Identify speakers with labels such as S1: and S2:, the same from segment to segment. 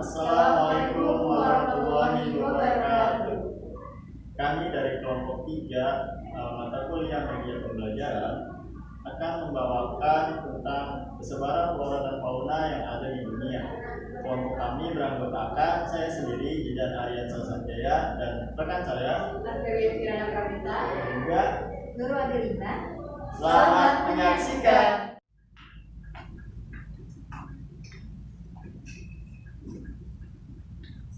S1: Assalamualaikum warahmatullahi wabarakatuh. Kami dari kelompok 3 mata kuliah media pembelajaran akan membawakan tentang persebaran flora dan fauna yang ada di dunia. Kelompok kami beranggotakan saya sendiri, Jidan Aryan Sasanjaya, dan rekan saya
S2: Arteria Kirana Pramita
S1: dan juga
S2: Nurul Adelina.
S1: Selamat menyaksikan.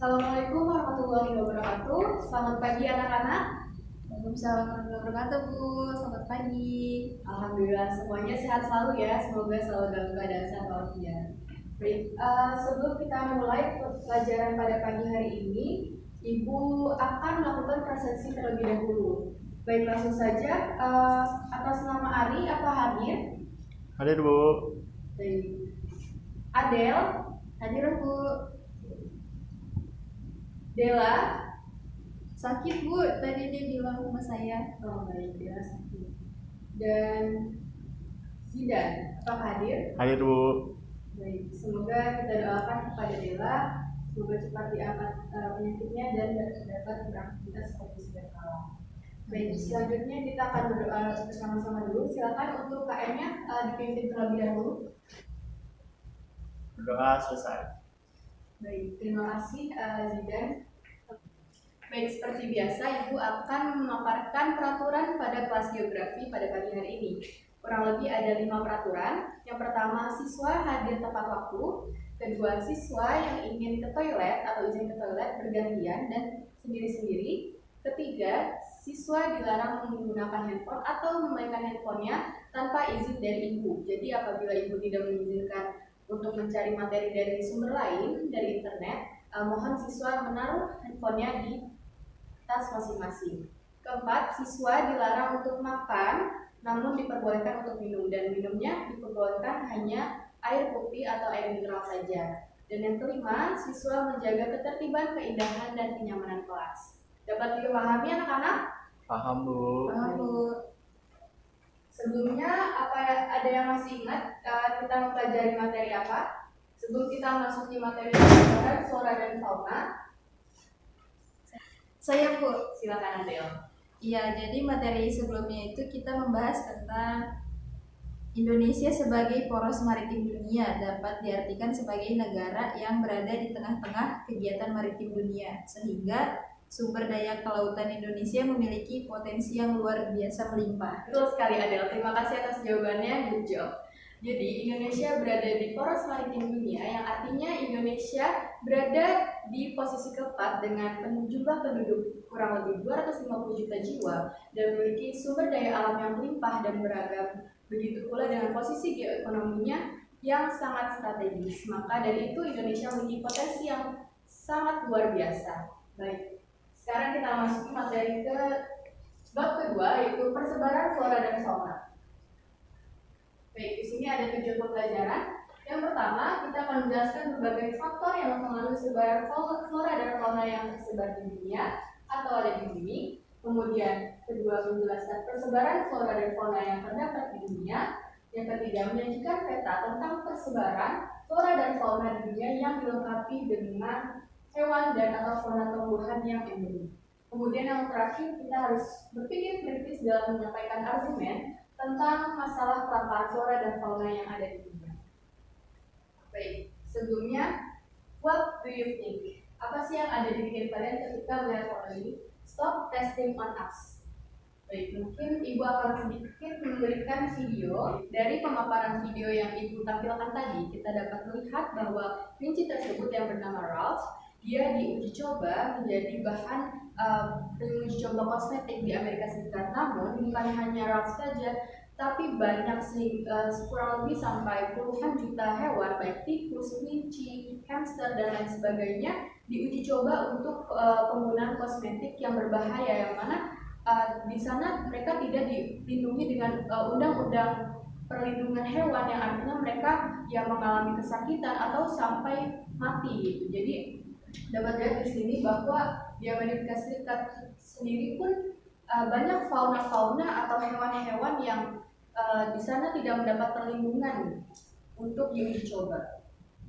S2: Assalamualaikum warahmatullahi wabarakatuh. Selamat pagi anak-anak.
S3: Waalaikumsalam warahmatullahi wabarakatuh, Bu. Selamat pagi.
S2: Alhamdulillah semuanya sehat selalu ya. Semoga selalu dalam keadaan sehat walafiat. Baik, sebelum kita memulai pelajaran pada pagi hari ini, Ibu akan melakukan prasaksi terlebih dahulu. Baik, langsung saja. Atas nama Ari, apa hadir?
S1: Hadir, Bu.
S2: Baik. Adel,
S3: Hadir, Bu.
S2: Dela.
S3: Sakit, Bu. Tadi dia bilang sama saya.
S2: Oh baik, Dela sakit. Dan Zidan, apakah hadir?
S1: Hadir, Bu.
S2: Baik, semoga kita doakan kepada Dela, semoga cepat diangkat penyakitnya dan dapat beraktivitas seperti sedia kala. Baik, selanjutnya kita akan berdoa bersama-sama dulu. Silakan untuk KM-nya dipimpin terlebih dahulu.
S1: Berdoa selesai.
S2: Baik, terima kasih Zidan. Baik, seperti biasa Ibu akan memaparkan peraturan pada kelas geografi pada pagi hari ini. Kurang lebih ada 5 peraturan. Yang pertama, siswa hadir tepat waktu. Kedua, siswa yang ingin ke toilet atau izin ke toilet bergantian dan sendiri-sendiri. Ketiga, siswa dilarang menggunakan handphone atau memainkan handphonenya tanpa izin dari ibu. Jadi apabila ibu tidak mengizinkan untuk mencari materi dari sumber lain, dari internet, mohon siswa menaruh handphonenya di tas masing-masing. Keempat, siswa dilarang untuk makan, namun diperbolehkan untuk minum, dan minumnya diperbolehkan hanya air putih atau air mineral saja. Dan yang kelima, siswa menjaga ketertiban, keindahan, dan kenyamanan kelas. Dapat dipahami anak-anak?
S1: Paham, Bu.
S3: Paham, Bu.
S2: Sebelumnya, ada yang masih ingat kita mempelajari materi apa? Sebelum kita masuk di materi pelajaran flora dan fauna,
S3: Saya, Bu.
S2: silakan Adel.
S3: Iya, jadi materi sebelumnya itu kita membahas tentang Indonesia sebagai poros maritim dunia dapat diartikan sebagai negara yang berada di tengah-tengah kegiatan maritim dunia, sehingga sumber daya kelautan Indonesia memiliki potensi yang luar biasa melimpah.
S2: Betul sekali Adel, terima kasih atas jawabannya, good job. Jadi Indonesia berada di poros maritim dunia yang artinya Indonesia berada di posisi keempat dengan jumlah penduduk kurang lebih 250 juta jiwa dan memiliki sumber daya alam yang melimpah dan beragam. Begitu pula dengan posisi geoekonominya yang sangat strategis. Maka dari itu Indonesia memiliki potensi yang sangat luar biasa. Baik, sekarang kita masuki materi ke bab kedua, yaitu persebaran flora dan fauna. Baik, di sini ada 7 pelajaran. Yang pertama, kita akan menjelaskan berbagai faktor yang mempengaruhi sebaran flora dan fauna yang tersebar di dunia atau ada di bumi. Kemudian, kedua, menjelaskan persebaran flora dan fauna yang terdapat di dunia. Yang ketiga, menyajikan peta tentang persebaran flora dan fauna di dunia yang dilengkapi dengan hewan dan atau fauna tumbuhan yang endemik. Kemudian yang terakhir, kita harus berpikir kritis dalam menyampaikan argumen tentang masalah kelangkaan flora dan fauna yang ada di dunia. Baik, sebelumnya, what do you think? Apa sih yang ada di pikiran kalian ketika melihat foto ini? Stop testing on us. Baik, mungkin Ibu akan sedikit memberikan video. Dari pemaparan video yang Ibu tampilkan tadi, kita dapat melihat bahwa kelinci tersebut yang bernama Ralph, dia diuji coba menjadi bahan uji coba kosmetik di Amerika Serikat. Namun bukan hanya Ralph saja, tapi banyak kurang lebih sampai puluhan juta hewan, baik tikus, kelinci, hamster, dan lain sebagainya, diuji coba untuk penggunaan kosmetik yang berbahaya, yang mana di sana mereka tidak dilindungi dengan undang-undang perlindungan hewan, yang artinya mereka yang mengalami kesakitan atau sampai mati gitu. Jadi dapat lihat di sini bahwa di Amerika Serikat sendiri pun banyak fauna-fauna atau hewan-hewan yang di sana tidak mendapat perlindungan untuk diuji coba.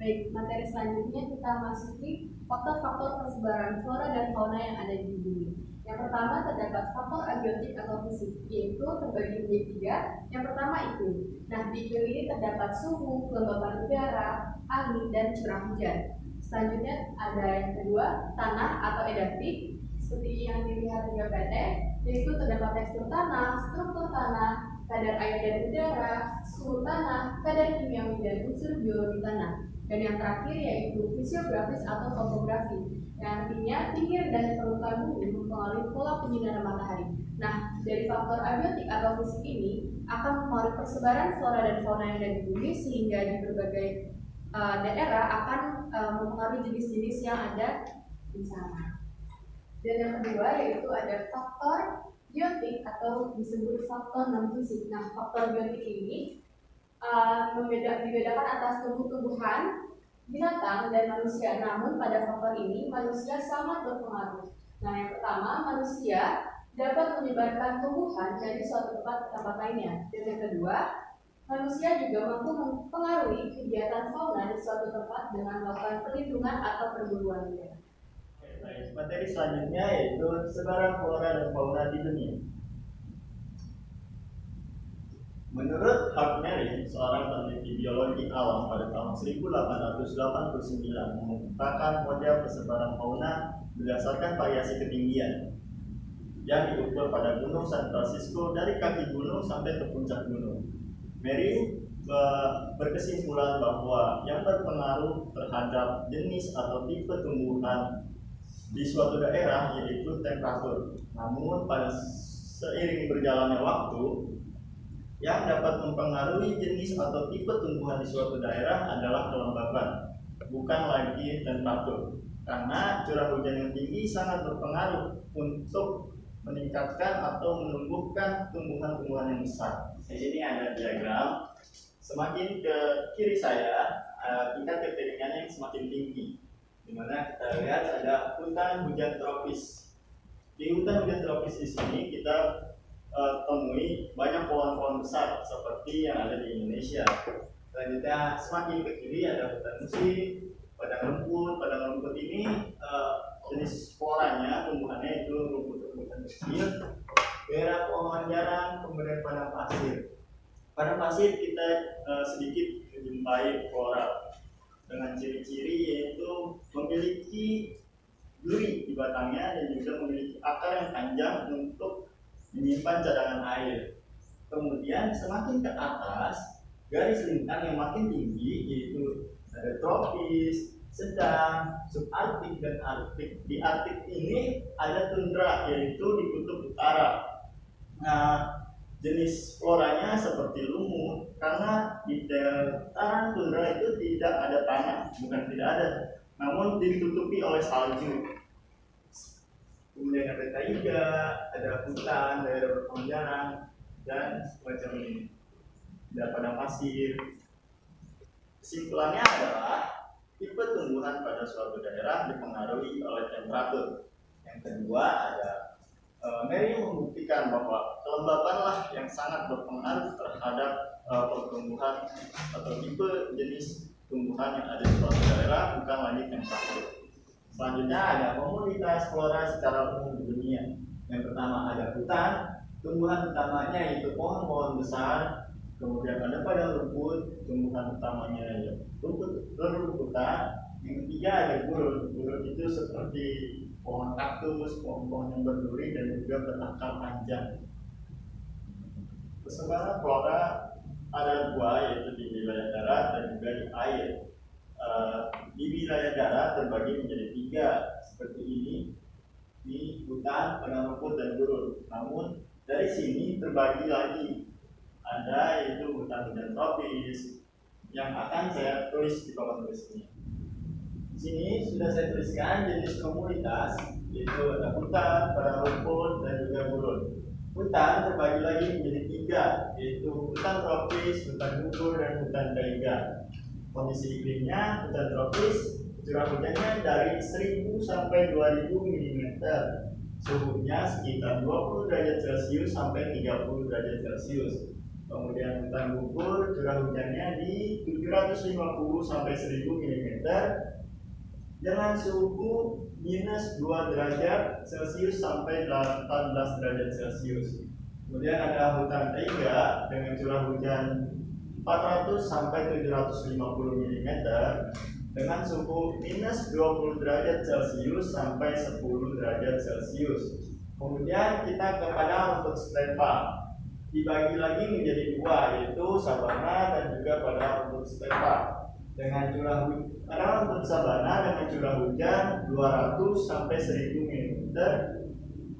S2: Baik, materi selanjutnya kita masuki faktor-faktor persebaran flora dan fauna yang ada di bumi. Yang pertama terdapat faktor abiotik atau fisik, yaitu terbagi menjadi 3. Yang pertama iklim. Nah, di iklim ini terdapat suhu, kelembapan udara, angin, dan curah hujan. Selanjutnya ada yang kedua, tanah atau edafik, seperti yang dilihat di PT, yaitu terdapat tekstur tanah, struktur tanah, kadar air dan udara, suhu tanah, kadar kimiawi dan unsur biologi tanah. Dan yang terakhir yaitu fisiografis atau topografi, yang artinya tinggi dan permukaan bumi mempengaruhi pola penyinaran matahari. Nah, dari faktor abiotik atau fisik ini akan mempengaruhi persebaran flora dan fauna yang ada di bumi, sehingga di berbagai daerah akan mempengaruhi jenis-jenis yang ada di sana. Dan yang kedua yaitu ada faktor biotik atau disebut faktor non-fisik. Nah, faktor biotik ini dibedakan atas tumbuh-tumbuhan, binatang, dan manusia. Namun pada faktor ini manusia sangat berpengaruh. Nah, yang pertama, manusia dapat menyebarkan tumbuhan dari suatu tempat ke tempat lainnya. Dan yang kedua, manusia juga mampu mempengaruhi kegiatan fauna di suatu tempat dengan melakukan perlindungan atau perburuan liar.
S1: Baik, materi selanjutnya yaitu sebaran flora dan fauna di dunia. Menurut Hugh Merrill, seorang peneliti biologi alam pada tahun 1889 mengungkapkan model persebaran fauna berdasarkan variasi ketinggian yang diukur pada Gunung San Francisco dari kaki gunung sampai ke puncak gunung. Merrill berkesimpulan bahwa yang berpengaruh terhadap jenis atau tipe tumbuhan di suatu daerah yaitu temperatur. Namun pada seiring berjalannya waktu, yang dapat mempengaruhi jenis atau tipe tumbuhan di suatu daerah adalah kelembapan, bukan lagi temperatur. Karena curah hujan yang tinggi sangat berpengaruh untuk meningkatkan atau menumbuhkan tumbuhan-tumbuhan yang besar. Di sini ada diagram. Semakin ke kiri saya, tingkat kekeringan yang semakin tinggi, di mana kita lihat ada hutan hujan tropis. Di hutan hujan tropis di sini kita temui banyak pohon-pohon besar seperti yang ada di Indonesia. Selanjutnya semakin ke kiri ada hutan musim, padang rumput. Padang rumput ini jenis floranya, tumbuhannya itu rumput-rumputan kecil, daerah pohon jarang, kemudian padang pasir. Padang pasir kita sedikit menjumpai flora dengan ciri-ciri yaitu memiliki duri di batangnya dan juga memiliki akar yang panjang untuk menyimpan cadangan air. Kemudian semakin ke atas, garis lintang yang makin tinggi yaitu ada tropis, sedang, subarktik, dan arktik. Di arktik ini ada tundra yaitu di kutub utara. Nah, jenis floranya seperti lumut karena di dataran tundra itu tidak ada tanah, bukan tidak ada, namun ditutupi oleh salju. Kemudian ada taiga, ada hutan, daerah berppohon jarang, dan semacam ini. Ada padang pasir. Kesimpulannya adalah tipe tumbuhan pada suatu daerah dipengaruhi oleh temperatur. Yang kedua ada Mary membuktikan bahwa kelembapanlah yang sangat berpengaruh terhadap pertumbuhan atau tipe jenis tumbuhan yang ada di suatu daerah, bukan lagi temperatur. Selanjutnya ada komunitas flora secara umum di dunia. Yang pertama ada hutan, tumbuhan utamanya yaitu pohon-pohon besar. Kemudian ada padang rumput, tumbuhan utamanya yaitu rumputan. Yang ketiga ada gurun. Gurun itu seperti pohon kaktus, pohon-pohon yang berduri dan juga berakar panjang. Persebaran flora ada dua, yaitu di wilayah darat dan juga di air. Di wilayah darat terbagi menjadi 3 seperti ini, di hutan, padang rumput, dan gurun. Namun dari sini terbagi lagi, ada yaitu hutan tropis yang akan saya tulis di papan tulis ini. Di sini sudah saya tuliskan jenis komunitas, yaitu ada hutan, padang rumput, dan juga gurun. Hutan terbagi lagi menjadi 3, yaitu hutan tropis, hutan gugur, dan hutan taiga. Kondisi iklimnya hutan tropis, curah hujannya dari 1000 sampai 2000 mm. Suhunya sekitar 20 derajat Celcius sampai 30 derajat Celcius. Kemudian hutan gugur curah hujannya di 750 sampai 1000 mm dengan suhu minus 2 derajat Celcius sampai 18 derajat Celcius. Kemudian ada hutan taiga dengan curah hujan 400 sampai 750 mm dengan suhu minus 20 derajat Celcius sampai 10 derajat Celcius. Kemudian kita kepada rumput stepa, dibagi lagi menjadi dua, yaitu sabana dan juga pada rumput stepa. Dengan curah pada rumput sabana dengan curah hujan 200 sampai 1000 mm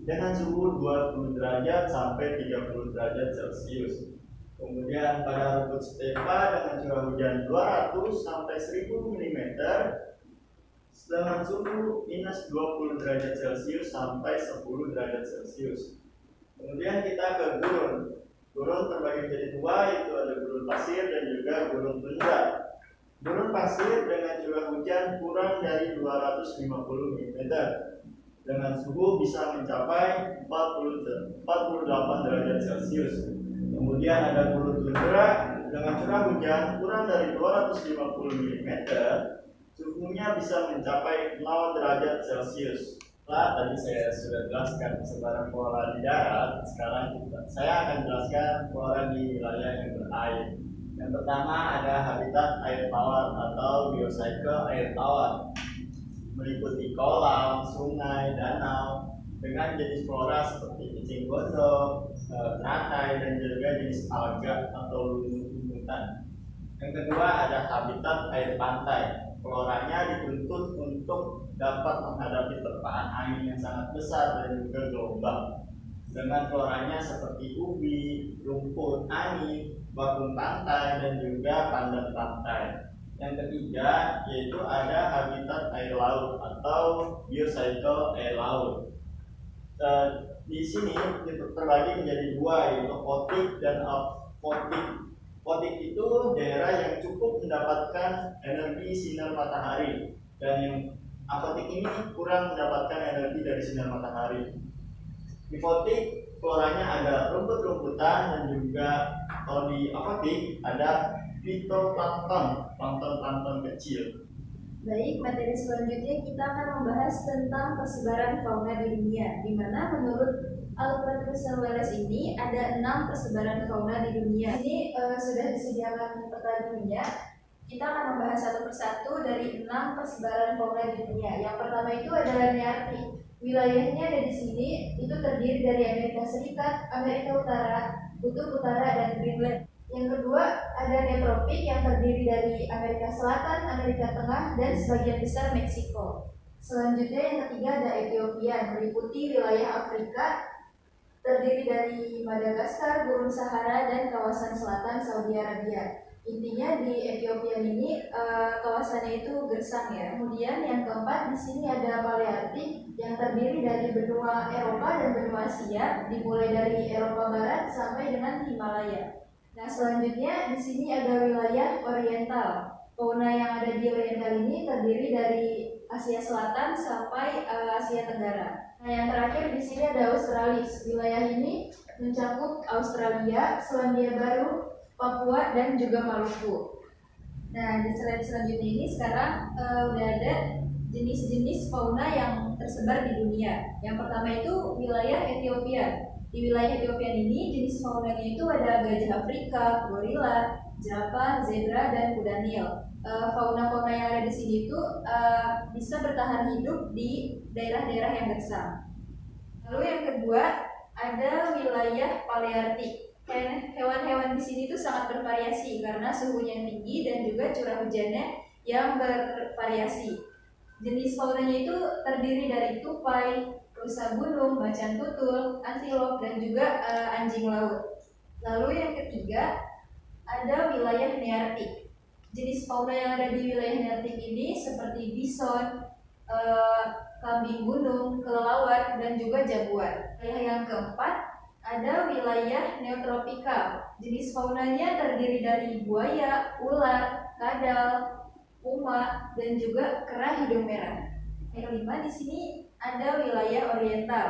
S1: dengan suhu 20 derajat sampai 30 derajat Celcius. Kemudian pada rumput stepa dengan curah hujan 200 sampai 1000 mm dengan suhu minus 20 derajat Celcius sampai 10 derajat Celcius. Kemudian kita ke gurun. Gurun terbagi menjadi dua, yaitu ada gurun pasir dan juga gurun tundra. Gurun pasir dengan curah hujan kurang dari 250 mm dengan suhu bisa mencapai 48 derajat Celcius. Kemudian ada gurun tundra dengan curah hujan kurang dari 250 mm, suhunya bisa mencapai 0 derajat Celcius. Tadi saya sudah jelaskan sebaran flora di darat. Sekarang saya akan jelaskan flora di wilayah yang berair. Yang pertama ada habitat air tawar atau biocycle air tawar, meliputi kolam, sungai, danau dengan jenis flora seperti cacing gondok, teratai, dan juga jenis alga atau lumut-lumutan. Yang kedua ada habitat air pantai. Floranya dituntut untuk dapat menghadapi terpaan angin yang sangat besar dan juga gelombang. Dengan floranya seperti ubi, rumput angin, bakung pantai, dan juga pandan pantai. Yang ketiga yaitu ada habitat air laut atau biocycle air laut. Di sini terbagi menjadi dua, yaitu photic dan aphotic. Photic itu daerah yang cukup mendapatkan energi sinar matahari, dan yang aphotic ini kurang mendapatkan energi dari sinar matahari. Di photic floranya ada rumput-rumputan dan juga kalau di aphotic ada fitoplankton, plankton kecil.
S3: Baik, materi selanjutnya kita akan membahas tentang persebaran fauna di dunia, di mana menurut Albertus Wallace ini ada 6 persebaran fauna di dunia. Ini sudah disediakan peta dunia. Kita akan membahas satu persatu dari 6 persebaran fauna di dunia. Yang pertama itu adalah Nearktik. Wilayahnya ada di sini, itu terdiri dari Amerika Serikat, Amerika Utara, Kutub Utara, dan Greenland. Yang kedua ada Neotropik yang terdiri dari Amerika Selatan, Amerika Tengah, dan sebagian besar Meksiko. Selanjutnya yang ketiga ada Ethiopia, meliputi wilayah Afrika, terdiri dari Madagaskar, Gurun Sahara, dan kawasan selatan Saudi Arabia. Intinya di Ethiopia ini kawasannya itu gersang ya. Kemudian yang keempat di sini ada Palearktik yang terdiri dari benua Eropa dan benua Asia, dimulai dari Eropa Barat sampai dengan Himalaya. Nah, selanjutnya di sini ada wilayah Oriental. Fauna yang ada di Oriental ini terdiri dari Asia Selatan sampai Asia Tenggara. Nah, yang terakhir di sini ada Australis. Wilayah ini mencakup Australia, Selandia Baru, Papua, dan juga Maluku. Nah, di slide selanjutnya ini sekarang udah ada jenis-jenis fauna yang tersebar di dunia. Yang pertama itu wilayah Ethiopia. Di wilayah Ethiopia ini jenis faunanya itu ada gajah Afrika, gorila, jerapah, zebra, dan kuda Nil. Fauna-fauna yang ada di sini itu bisa bertahan hidup di daerah-daerah yang gersang. Lalu yang kedua ada wilayah Palearktik. Hewan-hewan di sini itu sangat bervariasi karena suhunya yang tinggi dan juga curah hujannya yang bervariasi. Jenis faunanya itu terdiri dari tupai, rusa gunung, macan tutul, antilop, dan juga anjing laut. Lalu yang ketiga ada wilayah Nearktik. Jenis fauna yang ada di wilayah Nearktik ini seperti bison, kambing gunung, kelelawar, dan juga jaguar. Yang keempat ada wilayah Neotropika. Jenis faunanya terdiri dari buaya, ular, kadal, puma, dan juga kera hidung merah. Yang kelima di sini ada wilayah Oriental.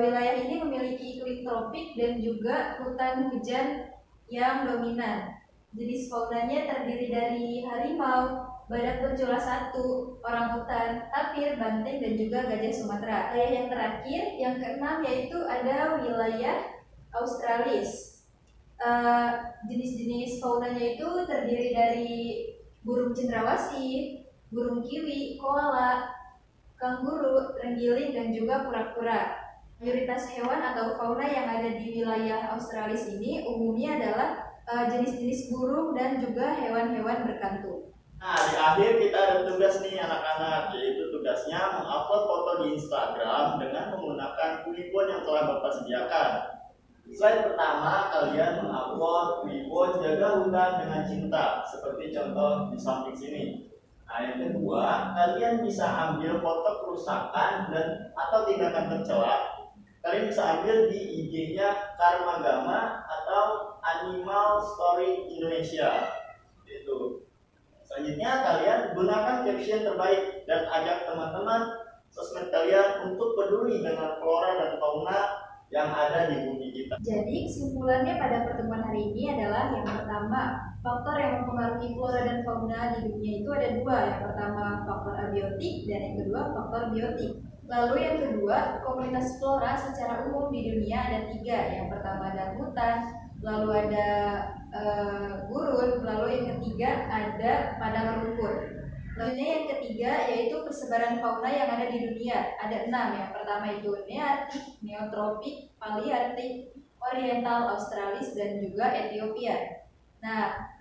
S3: Wilayah ini memiliki iklim tropik dan juga hutan hujan yang dominan. Jenis faunanya terdiri dari harimau, badak bercula 1, orangutan, tapir, banteng, dan juga gajah Sumatera. Yang terakhir, yang keenam, yaitu ada wilayah Australis. Jenis-jenis faunanya itu terdiri dari burung cendrawasih, burung kiwi, koala, kanguru, terenggiling, dan juga kura-kura. Mayoritas hewan atau fauna yang ada di wilayah Australis ini umumnya adalah jenis-jenis burung dan juga hewan-hewan berkantung.
S1: Nah, di akhir kita ada tugas nih anak-anak, yaitu tugasnya mengupload foto di Instagram dengan menggunakan Wiwon yang telah Bapak sediakan. Slide pertama, kalian mengupload Wiwon jaga hutan dengan cinta, seperti contoh di samping sini. Nah, yang kedua, kalian bisa ambil foto kerusakan dan atau tindakan tercela. Kalian bisa ambil di IG-nya Karmagama atau Animal Story Indonesia. Itu. Selanjutnya kalian gunakan caption terbaik dan ajak teman-teman sosmed kalian untuk peduli dengan flora dan fauna yang ada di bumi kita.
S3: Jadi kesimpulannya pada pertemuan hari ini adalah yang pertama, faktor yang mempengaruhi flora dan fauna di dunia itu ada dua. Yang pertama faktor abiotik dan yang kedua faktor biotik. Lalu yang kedua, komunitas flora secara umum di dunia ada 3. Yang pertama ada hutan, lalu ada gurun, lalu yang ketiga ada padang rumput. Lalu yang ketiga yaitu persebaran fauna yang ada di dunia. Ada 6. Yang pertama itu neartik, neotropik, paleartik, oriental, australis, dan juga Ethiopia. Nah,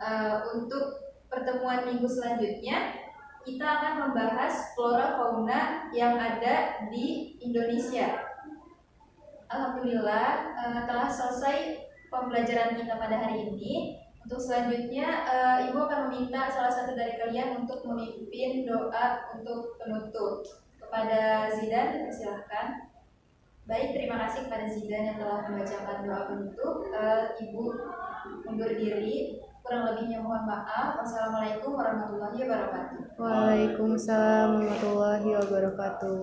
S3: untuk pertemuan minggu selanjutnya kita akan membahas flora fauna yang ada di Indonesia. Alhamdulillah telah selesai pembelajaran kita pada hari ini. Untuk selanjutnya Ibu akan meminta salah satu dari kalian untuk memimpin doa untuk penutup. Kepada Zidan, dipersilahkan. Baik, terima kasih kepada Zidan yang telah membacakan doa penutup. Ibu undur diri. Kurang lebihnya mohon maaf. Wassalamualaikum warahmatullahi wabarakatuh.
S4: Waalaikumsalam warahmatullahi wabarakatuh.